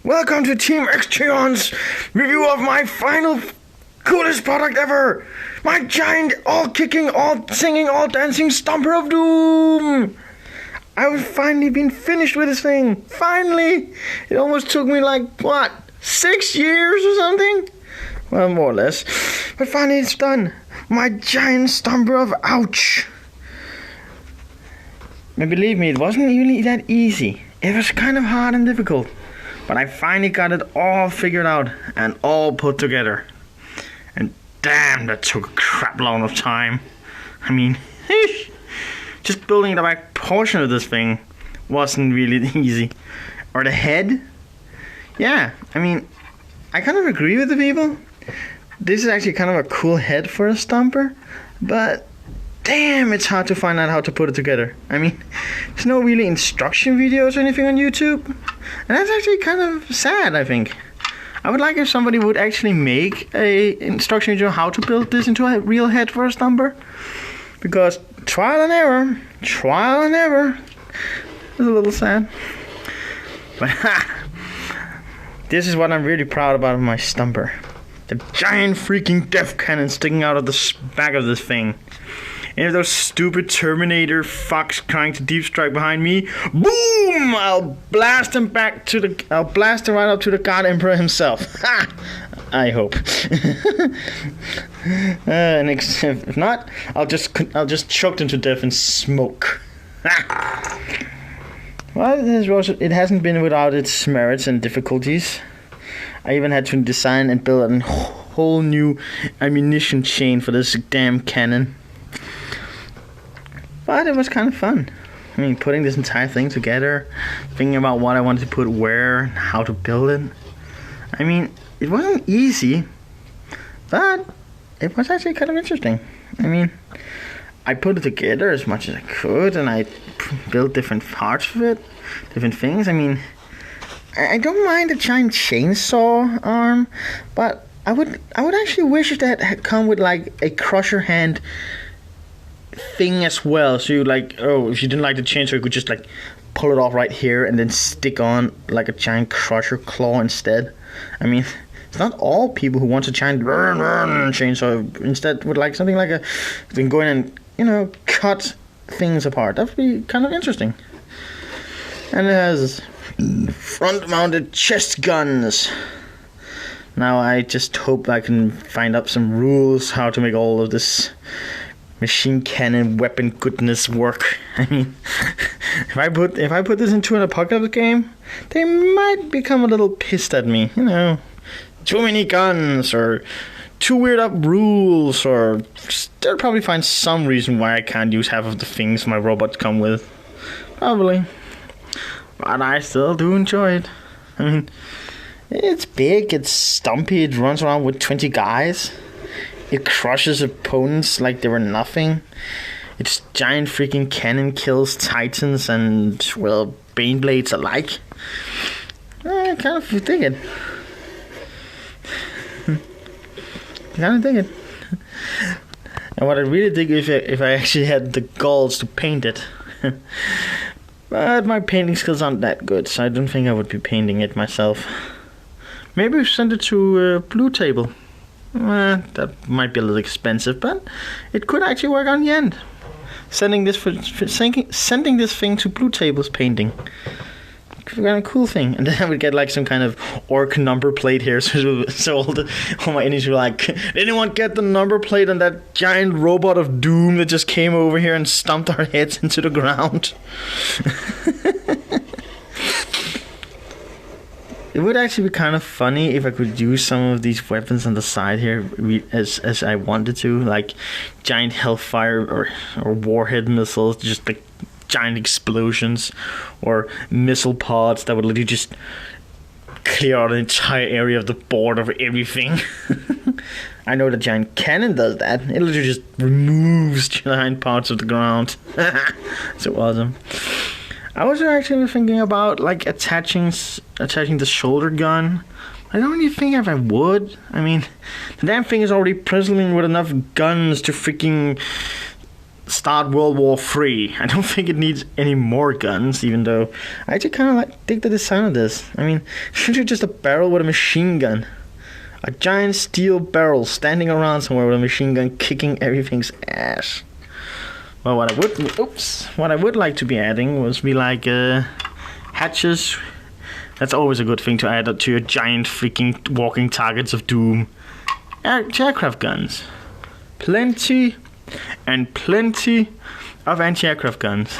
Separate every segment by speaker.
Speaker 1: Welcome to Team Xcheon's review of my final coolest product ever! My giant, all-kicking, all-singing, all-dancing Stomper of Doom! I've finally been finished with this thing! Finally! It almost took me 6 years or something? Well, more or less. But finally it's done! My giant Stomper of Ouch! But believe me, it wasn't really that easy. It was kind of hard and difficult. But I finally got it all figured out and all put together. And damn, that took a crap load of time. I mean, just building the back portion of this thing wasn't really easy. Or the head. Yeah, I mean, I kind of agree with the people. This is actually kind of a cool head for a Stomper. But damn, it's hard to find out how to put it together. I mean, there's no really instruction videos or anything on YouTube. And that's actually kind of sad, I think. I would like if somebody would actually make a instruction video how to build this into a real head for a Stomper. Because trial and error is a little sad. But this is what I'm really proud about of my Stomper. The giant freaking death cannon sticking out of the back of this thing. And if those stupid Terminator fucks trying to deep strike behind me, boom! I'll blast him right up to the God Emperor himself. Ha! I hope. And if not, I'll just choke him to death in smoke. Well, it hasn't been without its merits and difficulties. I even had to design and build a whole new ammunition chain for this damn cannon. But it was kind of fun. I mean, putting this entire thing together, thinking about what I wanted to put where, how to build it. I mean, it wasn't easy, but it was actually kind of interesting. I mean, I put it together as much as I could, and I built different parts of it, different things. I mean, I don't mind the giant chainsaw arm, but I would actually wish that had come with a crusher hand thing as well, so if you didn't like the chainsaw, you could just pull it off right here and then stick on a giant crusher claw instead. I mean, it's not all people who want a giant chainsaw instead would like something then go in and cut things apart. That would be kind of interesting. And it has front mounted chest guns. Now I just hope I can find up some rules how to make all of this machine cannon weapon goodness work. I mean, if I put this into an apocalypse game, they might become a little pissed at me. Too many guns or too weird up rules, or they'll probably find some reason why I can't use half of the things my robots come with. Probably. But I still do enjoy it. I mean, it's big, it's stumpy, it runs around with 20 guys. It crushes opponents like they were nothing. Its giant freaking cannon kills titans and, Baneblades alike. I kind of dig it. And what I really dig is if I actually had the galls to paint it. But my painting skills aren't that good, so I don't think I would be painting it myself. Maybe send it to Blue Table. That might be a little expensive, but it could actually work on the end. Sending this thing to Blue Table's painting. Kind of cool thing. And then I would get some kind of orc number plate here, so all my enemies were like, did anyone get the number plate on that giant robot of doom that just came over here and stomped our heads into the ground? It would actually be kind of funny if I could use some of these weapons on the side here as I wanted to, like giant hellfire or warhead missiles, just giant explosions, or missile pods that would literally just clear out an entire area of the board of everything. I know the giant cannon does that. It literally just removes giant parts of the ground. So awesome. I was actually thinking about attaching the shoulder gun. I don't really think if I would. I mean, the damn thing is already bristling with enough guns to freaking start World War III. I don't think it needs any more guns, even though I actually kind of dig the design of this. I mean, it's literally just a barrel with a machine gun. A giant steel barrel standing around somewhere with a machine gun kicking everything's ass. Well, what I would like to be adding was hatches. That's always a good thing to add to your giant freaking walking targets of doom. Aircraft guns. Plenty and plenty of anti-aircraft guns.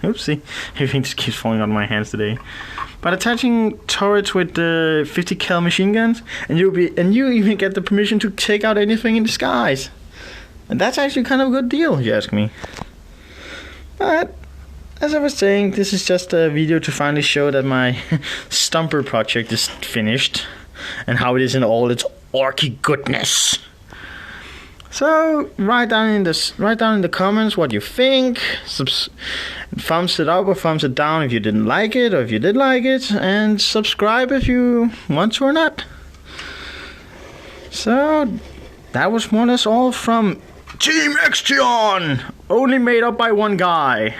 Speaker 1: Oopsie. Everything just keeps falling out of my hands today. But attaching turrets with 50 cal machine guns, and you even get the permission to take out anything in the skies. And that's actually kind of a good deal, if you ask me. But as I was saying, this is just a video to finally show that my stomper project is finished, and how it is in all its orky goodness. So write down in the comments what you think. Thumbs it up or thumbs it down if you didn't like it, or if you did like it, and subscribe if you want to or not. So that was more or less all from Team Extion, only made up by one guy.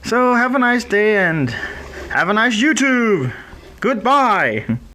Speaker 1: So have a nice day and have a nice YouTube. Goodbye.